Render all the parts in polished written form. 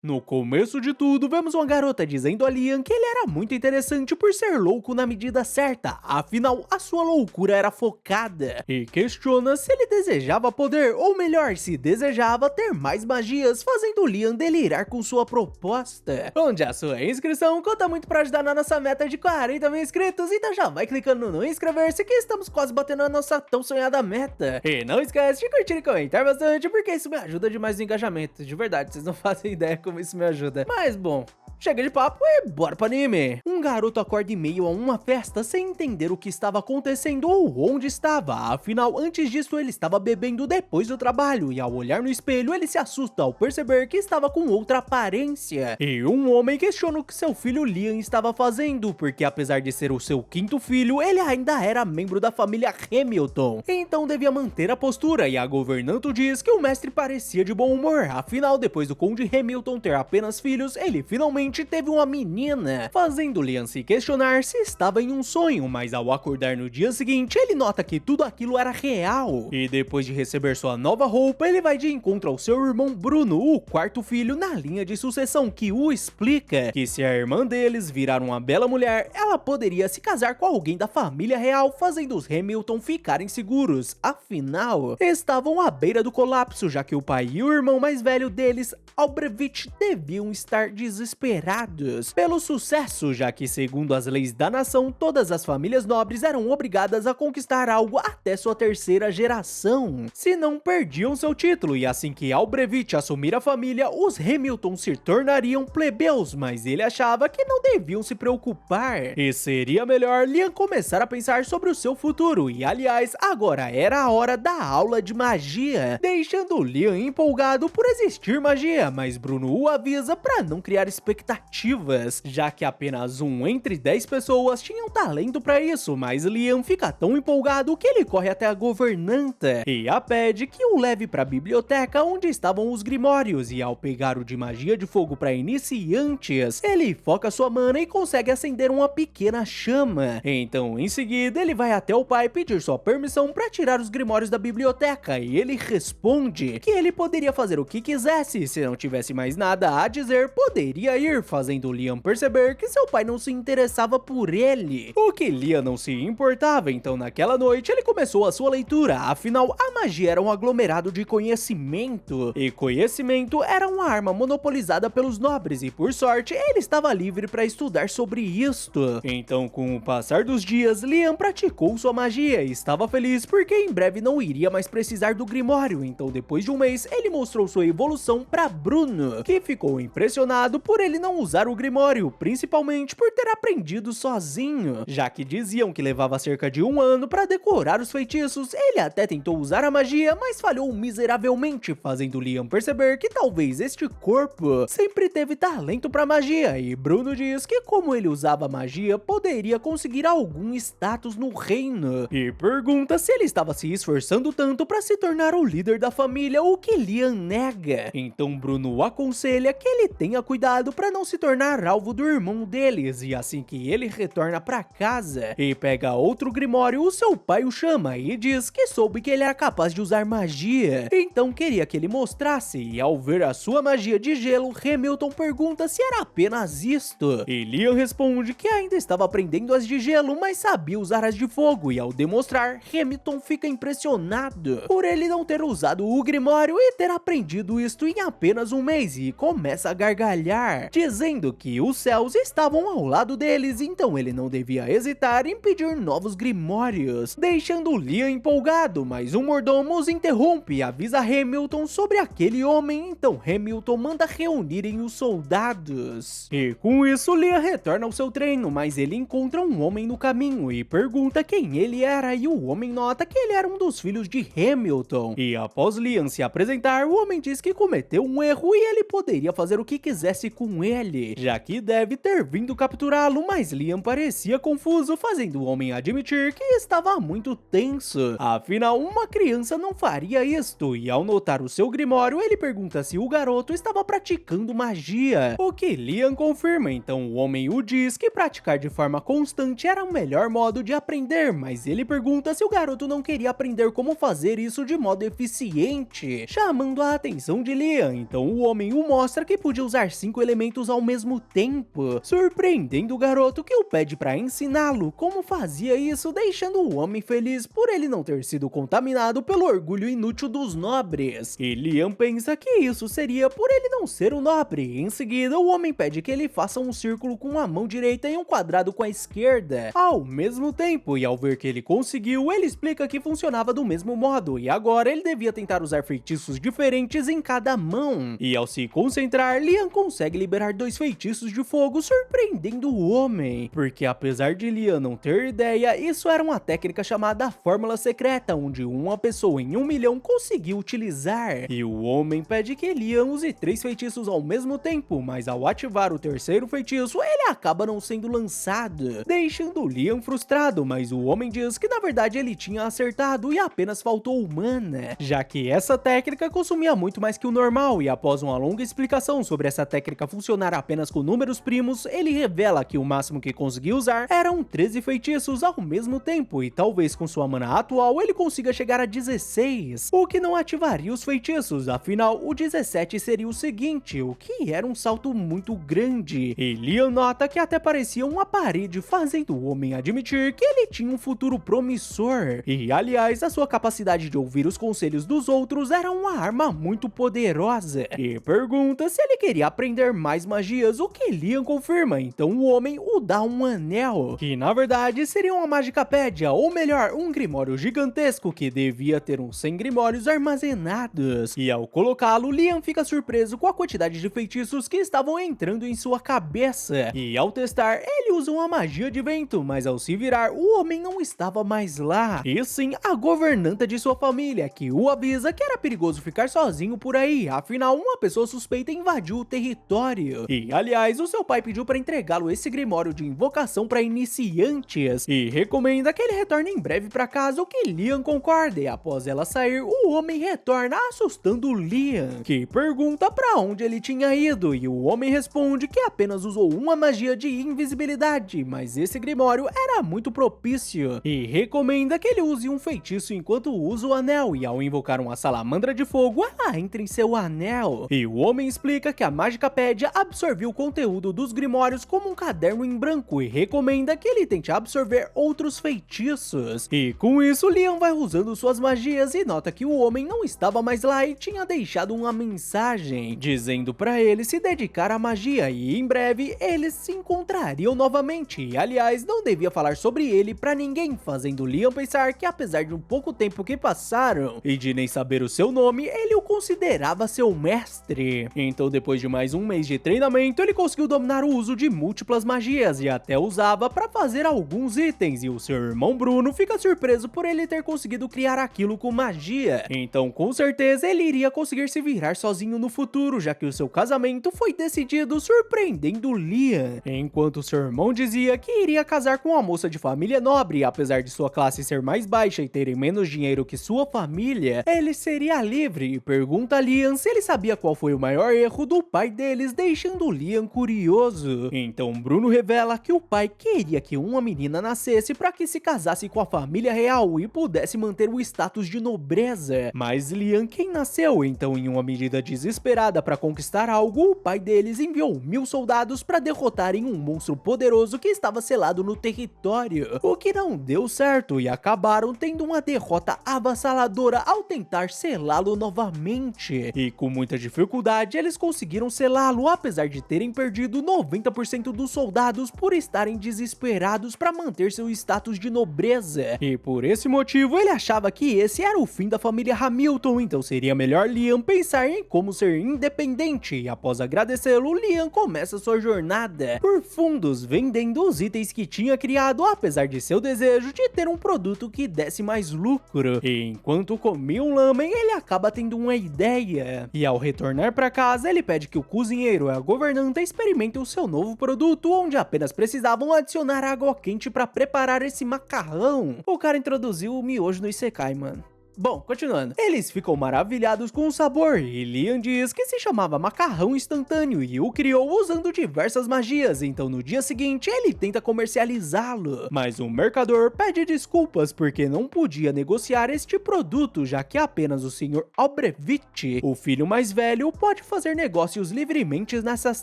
No começo de tudo, vemos uma garota dizendo a Liam que ele era muito interessante por ser louco na medida certa, afinal, a sua loucura era focada, e questiona se ele desejava poder, ou melhor, se desejava ter mais magias, fazendo Liam delirar com sua proposta. Onde a sua inscrição conta muito pra ajudar na nossa meta de 40 mil inscritos, então já vai clicando no inscrever-se que estamos quase batendo a nossa tão sonhada meta. E não esquece de curtir e comentar bastante, porque isso me ajuda demais no engajamento, de verdade, vocês não fazem ideia como isso me ajuda. Mas bom, chega de papo e bora pro anime! Um garoto acorda em meio a uma festa sem entender o que estava acontecendo ou onde estava. Afinal, antes disso ele estava bebendo depois do trabalho e ao olhar no espelho ele se assusta ao perceber que estava com outra aparência. E um homem questiona o que seu filho Liam estava fazendo, porque apesar de ser o seu quinto filho, ele ainda era membro da família Hamilton. Então devia manter a postura e a governanta diz que o mestre parecia de bom humor. Afinal, depois do conde Hamilton ter apenas filhos, ele finalmente teve uma menina, fazendo Liam se questionar se estava em um sonho, mas ao acordar no dia seguinte, ele nota que tudo aquilo era real. E depois de receber sua nova roupa, ele vai de encontro ao seu irmão Bruno, o quarto filho na linha de sucessão, que o explica que se a irmã deles virar uma bela mulher, ela poderia se casar com alguém da família real, fazendo os Hamilton ficarem seguros. Afinal, estavam à beira do colapso, já que o pai e o irmão mais velho deles, Albrevich, deviam estar desesperados pelo sucesso, já que segundo as leis da nação, todas as famílias nobres eram obrigadas a conquistar algo até sua terceira geração, senão perdiam seu título, e assim que Albrevich assumir a família, os Hamilton se tornariam plebeus, mas ele achava que não deviam se preocupar, e seria melhor Liam começar a pensar sobre o seu futuro, e aliás, agora era a hora da aula de magia, deixando Liam empolgado por existir magia, mas Bruno o avisa para não criar expectativas, já que apenas um entre 10 pessoas tinham talento para isso, mas Liam fica tão empolgado que ele corre até a governanta e a pede que o leve para a biblioteca onde estavam os grimórios, e ao pegar o de magia de fogo para iniciantes, ele foca sua mana e consegue acender uma pequena chama. Então, em seguida, ele vai até o pai pedir sua permissão para tirar os grimórios da biblioteca, e ele responde que ele poderia fazer o que quisesse, se não tivesse mais nada a dizer, poderia ir, fazendo Liam perceber que seu pai não se interessava por ele, o que Liam não se importava. Então naquela noite ele começou a sua leitura, afinal a magia era um aglomerado de conhecimento, e conhecimento era uma arma monopolizada pelos nobres, e por sorte ele estava livre para estudar sobre isto. Então com o passar dos dias, Liam praticou sua magia e estava feliz porque em breve não iria mais precisar do grimório. Então depois de um mês ele mostrou sua evolução para Bruno, que ficou impressionado por ele não usar o grimório, principalmente por ter aprendido sozinho, já que diziam que levava cerca de um ano para decorar os feitiços. Ele até tentou usar a magia, mas falhou miseravelmente, fazendo Liam perceber que talvez este corpo sempre teve talento para magia, e Bruno diz que como ele usava magia, poderia conseguir algum status no reino, e pergunta se ele estava se esforçando tanto para se tornar o líder da família, o que Liam nega. Então Bruno o aconselha que ele tenha cuidado para não se tornar alvo do irmão deles, e assim que ele retorna para casa e pega outro grimório, o seu pai o chama e diz que soube que ele era capaz de usar magia, então queria que ele mostrasse, e ao ver a sua magia de gelo, Hamilton pergunta se era apenas isto, e Liam responde que ainda estava aprendendo as de gelo, mas sabia usar as de fogo, e ao demonstrar, Hamilton fica impressionado por ele não ter usado o grimório e ter aprendido isto em apenas um mês, e começa a gargalhar, dizendo que os céus estavam ao lado deles, então ele não devia hesitar em pedir novos grimórios, deixando Liam empolgado, mas um mordomo os interrompe e avisa Hamilton sobre aquele homem. Então Hamilton manda reunirem os soldados, e com isso Liam retorna ao seu treino, mas ele encontra um homem no caminho e pergunta quem ele era, e o homem nota que ele era um dos filhos de Hamilton, e após Liam se apresentar, o homem diz que cometeu um erro e ele poderia fazer o que quisesse com ele, já que deve ter vindo capturá-lo, mas Liam parecia confuso, fazendo o homem admitir que estava muito tenso. Afinal, uma criança não faria isto, e ao notar o seu grimório, ele pergunta se o garoto estava praticando magia, o que Liam confirma. Então o homem o diz que praticar de forma constante era o melhor modo de aprender, mas ele pergunta se o garoto não queria aprender como fazer isso de modo eficiente, chamando a atenção de Liam. Então o homem o mostra que podia usar 5 elementos ao mesmo tempo, surpreendendo o garoto, que o pede para ensiná-lo como fazia isso, deixando o homem feliz por ele não ter sido contaminado pelo orgulho inútil dos nobres. E Liam pensa que isso seria por ele não ser um nobre. Em seguida, o homem pede que ele faça um círculo com a mão direita e um quadrado com a esquerda ao mesmo tempo, e ao ver que ele conseguiu, ele explica que funcionava do mesmo modo, e agora ele devia tentar usar feitiços diferentes em cada mão. E ao se concentrar, Liam consegue liberar 2 feitiços de fogo, surpreendendo o homem, porque apesar de Liam não ter ideia, isso era uma técnica chamada Fórmula Secreta, onde uma pessoa em 1 milhão conseguiu utilizar. E o homem pede que Liam use 3 feitiços ao mesmo tempo, mas ao ativar o terceiro feitiço, ele acaba não sendo lançado, deixando Liam frustrado, mas o homem diz que na verdade ele tinha acertado e apenas faltou mana, já que essa técnica consumia muito mais que o normal. E após uma longa explicação sobre essa técnica funcionar apenas com números primos, ele revela que o máximo que conseguiu usar eram 13 feitiços ao mesmo tempo, e talvez com sua mana atual ele consiga chegar a 16, o que não ativaria os feitiços. Afinal, o 17 seria o seguinte, o que era um salto muito grande. E Liam nota que até parecia uma parede, fazendo o homem admitir que ele tinha um futuro promissor. E aliás, a sua capacidade de ouvir os conselhos dos outros era uma arma muito poderosa. E pergunta se ele queria aprender mais magias, o que Liam confirma. Então o homem o dá um anel, que na verdade seria uma magicapédia, ou melhor, um grimório gigantesco que devia ter uns 100 grimórios armazenados. E ao colocá-lo, Liam fica surpreso com a quantidade de feitiços que estavam entrando em sua cabeça. E ao testar, ele usa uma magia de vento, mas ao se virar, o homem não estava mais lá, e sim a governanta de sua família, que o avisa que era perigoso ficar sozinho por aí, afinal uma pessoa suspeita invadiu o território. E aliás, o seu pai pediu para entregá-lo esse grimório de invocação para iniciantes, e recomenda que ele retorne em breve para casa, o que Liam concorda. E após ela sair, o homem retorna, assustando Liam, que pergunta para onde ele tinha ido, e o homem responde que apenas usou uma magia de invisibilidade, mas esse grimório era muito propício, e recomenda que ele use um feitiço enquanto usa o anel, e ao invocar uma salamandra de fogo, ela entra em seu anel. E o homem explica que a Magicapédia absorveu o conteúdo dos grimórios como um caderno em branco, e recomenda que ele tente absorver outros feitiços. E com isso, Liam vai usando suas magias e nota que o homem não estava mais lá e tinha deixado uma mensagem, dizendo para ele se dedicar à magia, e em breve eles se encontrariam novamente. E aliás, não devia falar sobre ele pra ninguém, fazendo Liam pensar que apesar de um pouco tempo que passaram e de nem saber o seu nome, ele o considerava seu mestre. Então depois de mais um mês de treinamento, ele conseguiu dominar o uso de múltiplas magias e até usava para fazer alguns itens, e o seu irmão Bruno fica surpreso por ele ter conseguido criar aquilo com magia. Então com certeza ele iria conseguir se virar sozinho no futuro, já que o seu casamento foi decidido, surpreendendo Liam. Enquanto seu irmão dizia que iria casar com uma moça de família nobre, apesar de sua classe ser mais baixa e terem menos dinheiro que sua família, ele seria livre, e pergunta a Liam se ele sabia qual foi o maior erro do pai deles, deixando Liam curioso. Então Bruno revela que o pai queria que uma menina nascesse para que se casasse com a família real e pudesse manter o status de nobreza, mas Liam quem nasceu. Então em uma medida desesperada para conquistar algo, o pai deles enviou 1000 soldados para derrotarem um monstro poderoso que estava selado no território, o que não deu certo, e acabaram tendo uma derrota avassaladora ao tentar selá-lo novamente. E com muita dificuldade eles conseguiram selá-lo, apesar de terem perdido 90% dos soldados por estarem desesperados para manter seu status de nobreza. E por esse motivo ele achava que esse era o fim da família Hamilton, então seria melhor Liam pensar em como ser independente. E após agradecê-lo, Liam começa sua jornada por fundos, vendendo os itens que tinha criado, apesar de seu desejo de ter um produto que desse mais lucro. E enquanto comia um lamen, ele acaba tendo uma ideia, e ao retornar para casa ele pede que o cozinheiro a governanta experimente o seu novo produto, onde apenas precisavam adicionar água quente para preparar esse macarrão. O cara introduziu o miojo no Isekai, mano. Bom, continuando. Eles ficam maravilhados com o sabor e Liam diz que se chamava macarrão instantâneo e o criou usando diversas magias, então no dia seguinte ele tenta comercializá-lo. Mas o mercador pede desculpas porque não podia negociar este produto, já que apenas o Sr. Albrevich, o filho mais velho, pode fazer negócios livremente nessas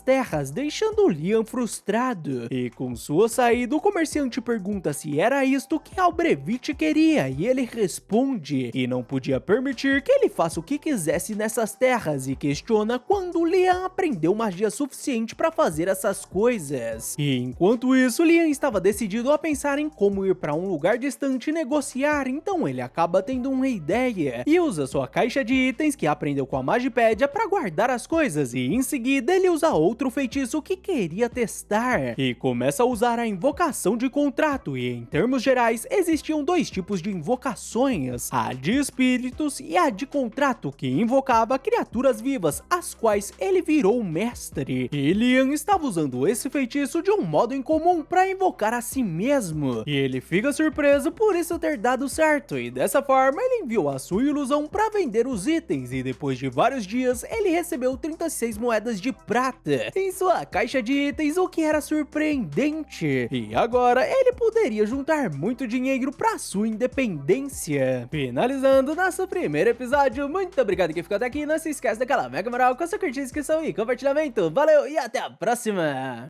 terras, deixando Liam frustrado. E com sua saída, o comerciante pergunta se era isto que Albrevich queria e ele responde que não podia permitir que ele faça o que quisesse nessas terras e questiona quando Liam aprendeu magia suficiente para fazer essas coisas. E enquanto isso, Liam estava decidido a pensar em como ir para um lugar distante e negociar, então ele acaba tendo uma ideia e usa sua caixa de itens que aprendeu com a Magipédia para guardar as coisas, e em seguida ele usa outro feitiço que queria testar e começa a usar a invocação de contrato. E em termos gerais, existiam dois tipos de invocações: a de espíritos e a de contrato, que invocava criaturas vivas, as quais ele virou mestre. E Liam estava usando esse feitiço de um modo incomum para invocar a si mesmo, e ele fica surpreso por isso ter dado certo, e dessa forma ele enviou a sua ilusão para vender os itens, e depois de vários dias ele recebeu 36 moedas de prata em sua caixa de itens, o que era surpreendente, e agora ele poderia juntar muito dinheiro para sua independência. Finalizando nosso primeiro episódio. Muito obrigado quem ficou até aqui. Não se esquece daquela mega moral com a sua curtida, inscrição e compartilhamento. Valeu e até a próxima!